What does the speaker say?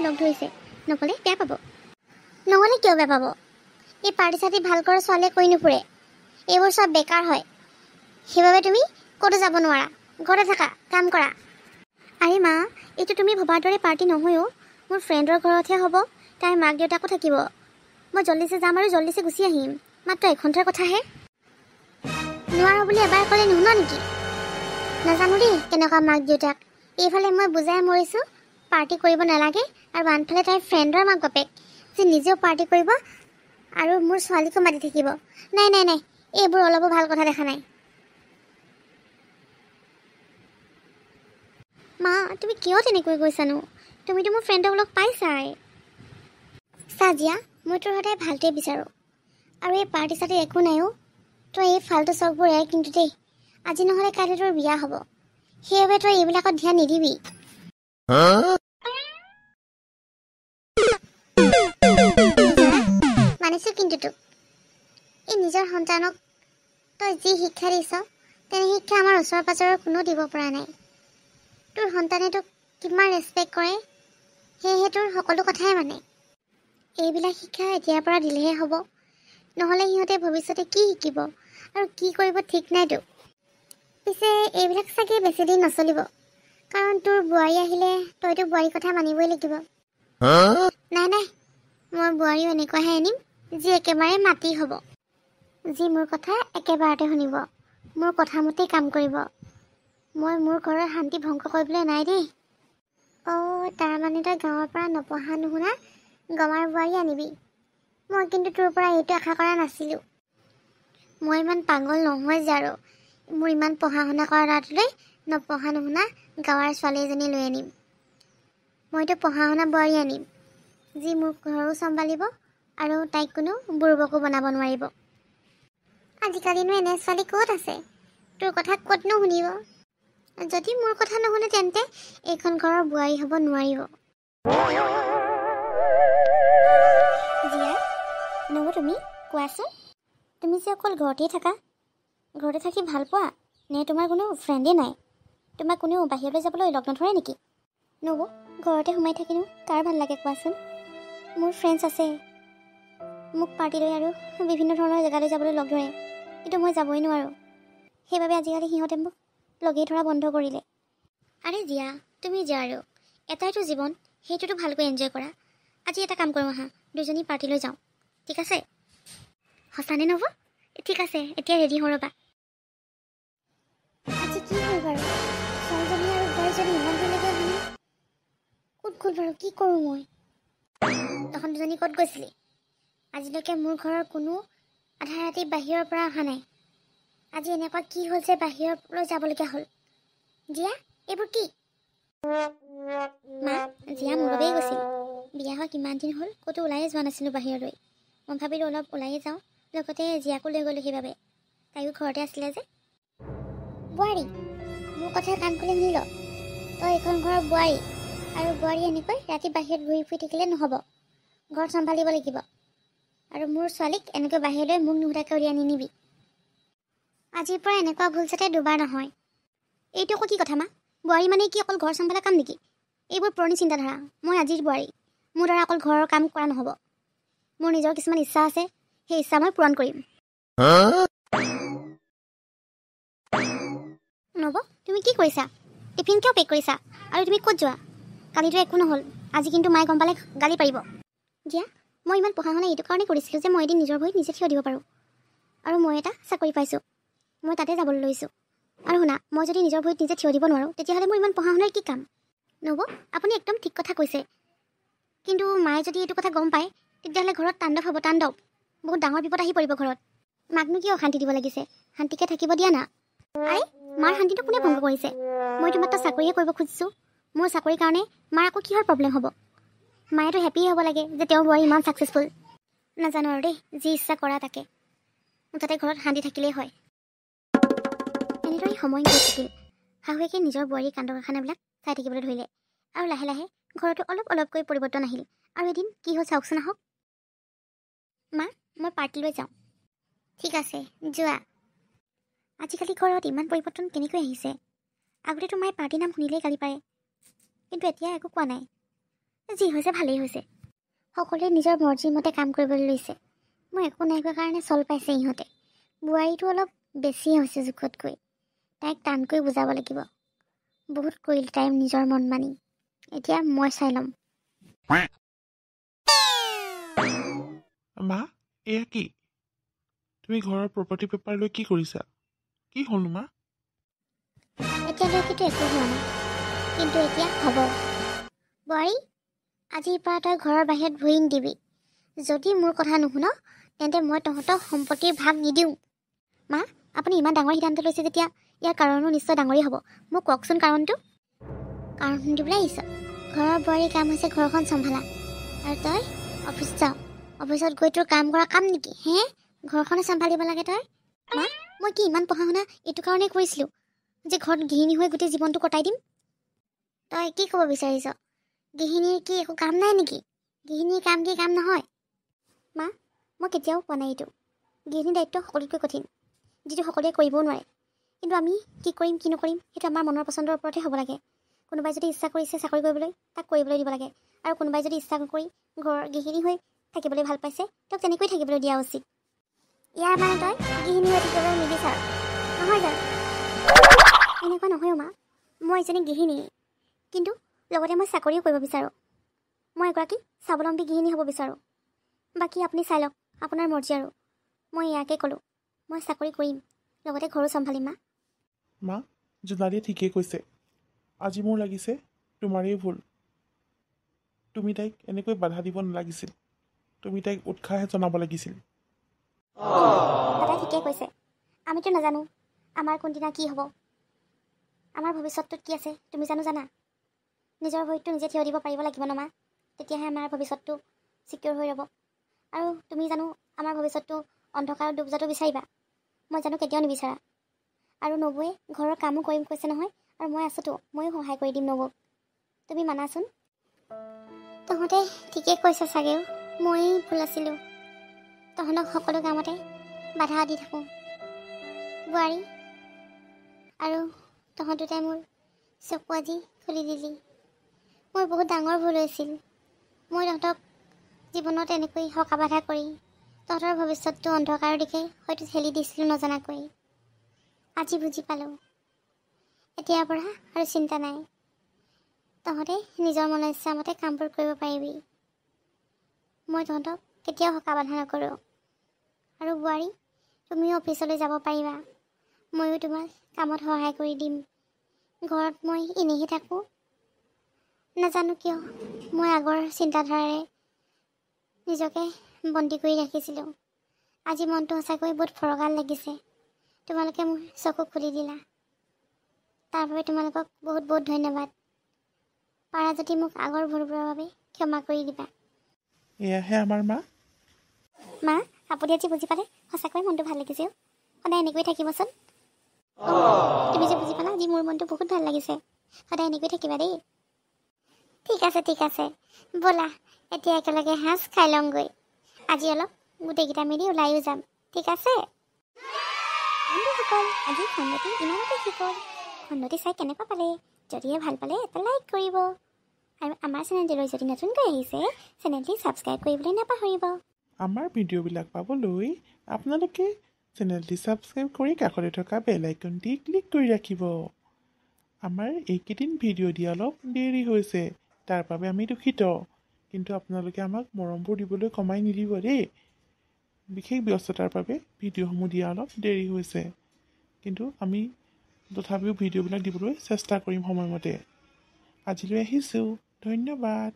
লগ ধৰিছে, নক'লে বেয়া পাব। নগ'লে কিয় বেয়া পাব? এই পাৰ্টি চাৰ্টি ভাল কৰা ছোৱালীয়ে কৰি নুফুৰে, এইবোৰ চব বেকাৰ হয়। সেইবাবে তুমি ক'তো যাব নোৱাৰা, ঘৰতে থাকা, কাম কৰা। আৰে মা, এইটো তুমি ভবাৰ দৰে পাৰ্টি নহয়ও, মোৰ ফ্ৰেণ্ডৰ ঘৰতহে হ'ব। তাইৰ মাক দেউতাকো থাকিব। মই জল্দিছে যাম আৰু জল্দিছে গুচি আহিম, মাত্ৰ এঘণ্টাৰ কথাহে। নোৱাৰো বুলি এবাৰ ক'লে নুশুনা নেকি? নাজানো দেই কেনেকুৱা মাক দেউতাক। এইফালে মই বুজাই মৰিছোঁ পাৰ্টি কৰিব নালাগে, আৰু আনফালে তাইৰ ফ্ৰেণ্ডৰ মাক বাপেক যে নিজেও পাৰ্টি কৰিব আৰু মোৰ ছোৱালীকো মাতি থাকিব। নাই নাই নাই, এইবোৰ অলপো ভাল কথা দেখা নাই। মা, তুমি কিয় তেনেকৈ কৈছানো? তুমিতো মোৰ ফ্ৰেণ্ডক লগ পাইছাই। চা জিয়া, মই তোৰ সদায় ভালটোৱে বিচাৰোঁ, আৰু এই পাৰ্টি চাৰ্টি একো নাইও। তই এই ফাল্টু চখবোৰ এৰ কিন্তু দেই। আজি নহ'লে কাইলৈ তোৰ বিয়া হ'ব, সেইবাবে তই এইবিলাকত ধ্যান নিদিবি। মানিছোঁ কিন্তু তোক, এই নিজৰ সন্তানক তই যি শিক্ষা দিছ, তেনে শিক্ষা আমাৰ ওচৰ পাজৰৰ কোনো দিব পৰা নাই। তোৰ সন্তানে তোক কিমান ৰেচপেক্ট কৰে, সেয়েহে তোৰ সকলো কথাই মানে। এইবিলাক শিক্ষা এতিয়াৰ পৰা দিলেহে হ'ব, নহ'লে সিহঁতে ভৱিষ্যতে কি শিকিব আৰু কি কৰিব ঠিক নাইতো। পিছে এইবিলাক চাগে বেছিদিন নচলিব, কাৰণ তোৰ বোৱাৰী আহিলে তইতো বোৱাৰীৰ কথা মানিবই লাগিব। নাই নাই, মই বোৱাৰীও এনেকুৱাহে আনিম যি একেবাৰে মাতি হ'ব, যি মোৰ কথা একেবাৰতে শুনিব, মোৰ কথামতেই কাম কৰিব। মই মোৰ ঘৰৰ শান্তি ভংগ কৰিবলৈ নাই দেই। তাৰমানে তই গাঁৱৰ পৰা নপঢ়া নুশুনা গমাৰ বোৱাৰী আনিবি? মই কিন্তু তোৰ পৰা এইটো আশা কৰা নাছিলোঁ। মই ইমান পাগল নহয় যে আৰু মোৰ ইমান পঢ়া শুনা কৰা ল'ৰাটোলৈ নপঢ়া নুশুনা গাঁৱৰ ছোৱালী এজনী লৈ আনিম। মইতো পঢ়া শুনা বোৱাৰী আনিম, যি মোৰ ঘৰো চম্ভালিব আৰু তাইক কোনো বুৰ্বকো বনাব নোৱাৰিব। আজিকালিনো এনে ছোৱালী ক'ত আছে? তোৰ কথা ক'তনো শুনিব? যদি মোৰ কথা নুশুনে তেন্তে এইখন ঘৰৰ বোৱাৰী হ'ব নোৱাৰিব। জিয়া, নবৌ তুমি কোৱাচোন, তুমি যে অকল ঘৰতেই থাকা, ঘৰতে থাকি ভাল পোৱা নে তোমাৰ কোনো ফ্ৰেণ্ডেই নাই? তোমাক কোনেও বাহিৰলৈ যাবলৈ লগ নধৰে নেকি? নবৌ, ঘৰতে সোমাই থাকিনো কাৰ ভাল লাগে কোৱাচোন? মোৰ ফ্ৰেণ্ডছ আছে, মোক পাৰ্টিলৈ আৰু বিভিন্ন ধৰণৰ জেগালৈ যাবলৈ লগ ধৰে, কিন্তু মই যাবই নোৱাৰোঁ। সেইবাবে আজিকালি সিহঁতে মোক লগেই ধৰা বন্ধ কৰিলে। আৰে জিয়া, তুমি যে আৰু এটাইতো জীৱন, সেইটোতো ভালকৈ এনজয় কৰা। আজি এটা কাম কৰোঁ আহা, দুজনী পাৰ্টিলৈ যাওঁ, ঠিক আছে? সঁচানে নব? ঠিক আছে, এতিয়া ৰেডি হওঁ ৰ'বা। আজি কি হ'ল বাৰু? ছোৱালীজনী আৰু বোৱাৰীজনী ইমান দেৰিলৈকে অহা নাই, ক'ত গ'ল বাৰু? কি কৰোঁ মই? তখন দুজনী ক'ত গৈছিলি? আজিলৈকে মোৰ ঘৰৰ কোনো আধা ৰাতি বাহিৰৰ পৰা অহা নাই। আজি এনেকুৱা কি হ'ল যে বাহিৰলৈ যাবলগীয়া হ'ল? জিয়া, এইবোৰ কি? মা, জিয়া মোৰ বাবেই গৈছিল। বিয়া হোৱা কিমান দিন হ'ল ক'তো ওলাইয়ে যোৱা নাছিলোঁ বাহিৰলৈ। মই ভাবিলোঁ অলপ ওলাইয়ে যাওঁ, লগতে জিয়াকো লৈ গ'লোঁ সেইবাবে। তাইও ঘৰতে আছিলে যে। বোৱাৰী, মোৰ কথা কাণ খুলি শুনি ল। তই এইখন ঘৰৰ বোৱাৰী, আৰু বোৱাৰী এনেকৈ ৰাতি বাহিৰত ঘূৰি ফুৰি থাকিলে নহ'ব। ঘৰ চম্ভালিব লাগিব, আৰু মোৰ ছোৱালীক এনেকৈ বাহিৰলৈ মোক নুসুধাকৈ উলিয়াই নিনিবি। আজিৰ পৰা এনেকুৱা ভুল যাতে দুবাৰ নহয়। এইটো আকৌ কি কথা মা? বোৱাৰী মানে কি অকল ঘৰ চম্ভালা কাম নেকি? এইবোৰ পুৰণি চিন্তাধাৰা। মই আজিৰ বোৱাৰী, মোৰ দ্বাৰা অকল ঘৰৰ কাম কৰা নহ'ব। মোৰ নিজৰ কিছুমান ইচ্ছা আছে, সেই ইচ্ছা মই পূৰণ কৰিম। নব, তুমি কি কৰিছা? টিফিন কিয় পেক কৰিছা? আৰু তুমি ক'ত যোৱা? কালিতো একো নহ'ল, আজি কিন্তু মায়ে গম পালে গালি পাৰিব। জিয়া, মই ইমান পঢ়া শুনা এইটো কাৰণে কৰিছিলোঁ যে মই এদিন নিজৰ ভৰিত নিজে থিয় দিব পাৰোঁ, আৰু মই এটা চাকৰি পাইছোঁ, মই তাতে যাবলৈ লৈছোঁ। আৰু শুনা, মই যদি নিজৰ ভৰিত নিজে থিয় দিব নোৱাৰোঁ, তেতিয়াহ'লে মোৰ ইমান পঢ়া শুনাৰ কি কাম? নব, আপুনি একদম ঠিক কথা কৈছে, কিন্তু মায়ে যদি এইটো কথা গম পায়, তেতিয়াহ'লে ঘৰত তাণ্ডৱ হ'ব, তাণ্ডৱ। বহুত ডাঙৰ বিপদ আহি পৰিব ঘৰত। মাকনো কিয় অশান্তি দিব লাগিছে? শান্তিকে থাকিব দিয়া না। আৰে, মাৰ শান্তিটো কোনে ভংগ কৰিছে? মইতো মাত্ৰ চাকৰিয়ে কৰিব খুজিছোঁ। মোৰ চাকৰিৰ কাৰণে মাৰ আকৌ কিহৰ প্ৰব্লেম হ'ব? মায়েতো হেপ্পিয়ে হ'ব লাগে যে তেওঁৰ বোৱাৰী ইমান ছাকচেছফুল। নাজানো আৰু দেই, যি ইচ্ছা কৰা তাকে, মুঠতে ঘৰত শান্তি থাকিলেই হয়। এনেদৰে সময় গৈ থাকিল। শাহুৱেকে নিজৰ বোৱাৰীৰ কাণ্ড কাৰখানাবিলাক চাই থাকিবলৈ ধৰিলে, আৰু লাহে লাহে ঘৰতো অলপ অলপকৈ পৰিৱৰ্তন আহিল। আৰু এদিন কি হ'ল চাওকচোন আহক। মা, মই পাৰ্টিলৈ যাওঁ। ঠিক আছে, যোৱা। আজিকালি ঘৰত ইমান পৰিৱৰ্তন কেনেকৈ আহিছে? আগতেতো মায়ে পাৰ্টিৰ নাম শুনিলেই গালি পাৰে, কিন্তু এতিয়া একো কোৱা নাই। যি হৈছে ভালেই হৈছে। সকলোৱে নিজৰ মৰ্জিৰ মতে কাম কৰিবলৈ লৈছে। মই একো নাই কোৱা কাৰণে চল পাইছে ইহঁতে। বোৱাৰীটো অলপ বেছি হৈছে জোখতকৈ। তাইক টানকৈ বুজাব লাগিব। বহুত কৰিল তাই নিজৰ মন মানি। এতিয়া মই চাই ল'ম। মা, এয়া কি? তুমি ঘৰৰ প্ৰপাৰ্টি পেপাৰ লৈ কি কৰিছা? কি হ'ল মা? এতিয়ালৈকেতো একো হোৱা নাই, কিন্তু এতিয়া হ'ব। বোৱাৰী, আজিৰ পৰা তই ঘৰৰ বাহিৰত ভৰি নিদিবি। যদি মোৰ কথা নুশুন তেন্তে মই তহঁতক সম্পত্তিৰ ভাগ নিদিওঁ। মা, আপুনি ইমান ডাঙৰ সিদ্ধান্ত লৈছে যেতিয়া ইয়াৰ কাৰণো নিশ্চয় ডাঙৰেই হ'ব। মোক কওকচোন কাৰণটো। কাৰণ শুনিবলৈ আহিছ? ঘৰৰ বোৱাৰীৰ কাম হৈছে ঘৰখন চম্ভালা, আৰু তই অফিচ যাওঁ। অফিচত গৈ তোৰ কাম কৰা কাম নেকি হে? ঘৰখনে চম্ভালিব লাগে তই। মা, মই কি ইমান পঢ়া শুনা এইটো কাৰণেই কৰিছিলোঁ যে ঘৰত গৃহিণী হৈ গোটেই জীৱনটো কটাই দিম? তই কি ক'ব বিচাৰিছ? গৃহিণীৰ কি একো কাম নাই নেকি? গৃহিণীৰ কাম কি কাম নহয়? মা, মই কেতিয়াও কোৱা নাই এইটো। গৃহিণীৰ দায়িত্ব সকলোতকৈ কঠিন, যিটো সকলোৱে কৰিবও নোৱাৰে। কিন্তু আমি কি কৰিম কি নকৰিম সেইটো আমাৰ মনৰ পচন্দৰ ওপৰতহে হ'ব লাগে। কোনোবাই যদি ইচ্ছা কৰিছে চাকৰি কৰিবলৈ, তাক কৰিবলৈ দিব লাগে। আৰু কোনোবাই যদি ইচ্ছা নকৰি ঘৰৰ গৃহিণী হৈ থাকিবলৈ ভাল পাইছে, তেওঁক তেনেকৈ থাকিবলৈ দিয়া উচিত। ইয়াৰ মানে তই গৃহিণী হৈ থাকিবলৈ নিবিচাৰ, নহয় জানো? এনেকুৱা নহয় মা, মই এজনী গৃহিণী, কিন্তু লগতে মই চাকৰিও কৰিব বিচাৰোঁ। মই এগৰাকী স্বাৱলম্বী গৃহিণী হ'ব বিচাৰোঁ। বাকী আপুনি চাই লওক, আপোনাৰ মৰ্জি আৰু। মই ইয়াকে ক'লোঁ, মই চাকৰি কৰিম, লগতে ঘৰো চম্ভালিম। মা, জোনালীয়ে ঠিকেই কৈছে। আজি মোৰ লাগিছে তোমাৰেই ভুল। তুমি তাইক এনেকৈ বাধা দিব নালাগিছিল। তুমি তাইক উৎসাহে জনাব লাগিছিল। দাদাই ঠিকেই কৈছে। আমিতো নাজানো আমাৰ কোনদিনা কি হ'ব। আমাৰ ভৱিষ্যতটোত কি আছে তুমি জানা? নিজৰ ভৰিতটো নিজে থিয় দিব পাৰিব লাগিব ন মা। তেতিয়াহে আমাৰ ভৱিষ্যতটো ছিকিউৰ হৈ ৰ'ব। আৰু তুমি জানো আমাৰ ভৱিষ্যতটো অন্ধকাৰত ডুব যোৱাটো বিচাৰিবা? মই জানো কেতিয়াও নিবিচাৰা। আৰু নবৌৱে ঘৰৰ কামো কৰিম কৈছে নহয়, আৰু মই আছোতো, ময়ো সহায় কৰি দিম নবৌক। তুমি মানাচোন। তহঁতে ঠিকেই কৈছে চাগেও, ময়েই ভুল আছিলোঁ। তহঁতক সকলো কামতে বাধা দি থাকোঁ। বোৱাৰী, আৰু তহঁত দুটাই মোৰ চকু আজি খুলি দিলি। মোৰ বহুত ডাঙৰ ভুল হৈছিল। মই তহঁতক জীৱনত এনেকৈ হকা বাধা কৰি তহঁতৰ ভৱিষ্যতটো অন্ধকাৰৰ দিশে হয়তো ঠেলি দিছিলোঁ নজনাকৈ। আজি বুজি পালোঁ। এতিয়াৰ পৰা আৰু চিন্তা নাই। তহঁতে নিজৰ মনৰ ইচ্ছামতে কামবোৰ কৰিব পাৰিবি। মই তহঁতক কেতিয়াও হকা বাধা নকৰোঁ। আৰু বোৱাৰী, তুমিও অফিচলৈ যাব পাৰিবা। ময়ো তোমাক কামত সহায় কৰি দিম। ঘৰত মই এনেহে থাকোঁ। নাজানো কিয় মই আগৰ চিন্তাধাৰাৰে নিজকে বন্দী কৰি ৰাখিছিলোঁ। আজি মনটো সঁচাকৈ বহুত ফৰকাল লাগিছে। তোমালোকে মোৰ চকু খুলি দিলা। তাৰ বাবে তোমালোকক বহুত বহুত ধন্যবাদ। পাৰা যদি মোক আগৰ ভুলবোৰৰ বাবে ক্ষমা কৰি দিবা। এয়াহে আমাৰ মা। মা, আপুনি আজি বুজি পালে সঁচাকৈ মনটো ভাল লাগিছে। সদায় এনেকৈ থাকিবচোন। তুমি যে বুজি পালা, আজি মোৰ মনটো বহুত ভাল লাগিছে। সদায় এনেকৈ থাকিবা দেই। ঠিক আছে, ব'লা এতিয়া একেলগে সাঁজ খাই লওঁগৈ। আজি অলপ গোটেইকেইটা মিলি ওলাইও যাম, ঠিক আছে? বন্ধুসকল, আজি খণ্ডটি ইমানতে শেষ হ'ল। খণ্ডটি চাই কেনেকুৱা পালে? যদিহে ভাল পালে এটা লাইক কৰিব। আৰু আমাৰ চেনেলটোলৈ যদি নতুনকৈ আহিছে, চেনেলটি ছাবস্ক্ৰাইব কৰিবলৈ নাপাহৰিব। আমাৰ ভিডিঅ'বিলাক পাবলৈ আপোনালোকে চেনেলটি ছাবস্ক্ৰাইব কৰি কাষতে থকা বেল আইকনটি ক্লিক কৰি ৰাখিব। আমাৰ এইকেইদিন ভিডিঅ' দিয়া অলপ দেৰি হৈছে, তাৰ বাবে আমি দুখিত। কিন্তু আপোনালোকে আমাক মৰমবোৰ দিবলৈ কমাই নিদিব দেই। বিশেষ ব্যস্ততাৰ বাবে ভিডিঅ'সমূহ দিয়া অলপ দেৰি হৈছে, কিন্তু আমি তথাপিও ভিডিঅ'বিলাক দিবলৈ চেষ্টা কৰিম সময়মতে। আজিলৈ আহিছোঁ, ধন্যবাদ।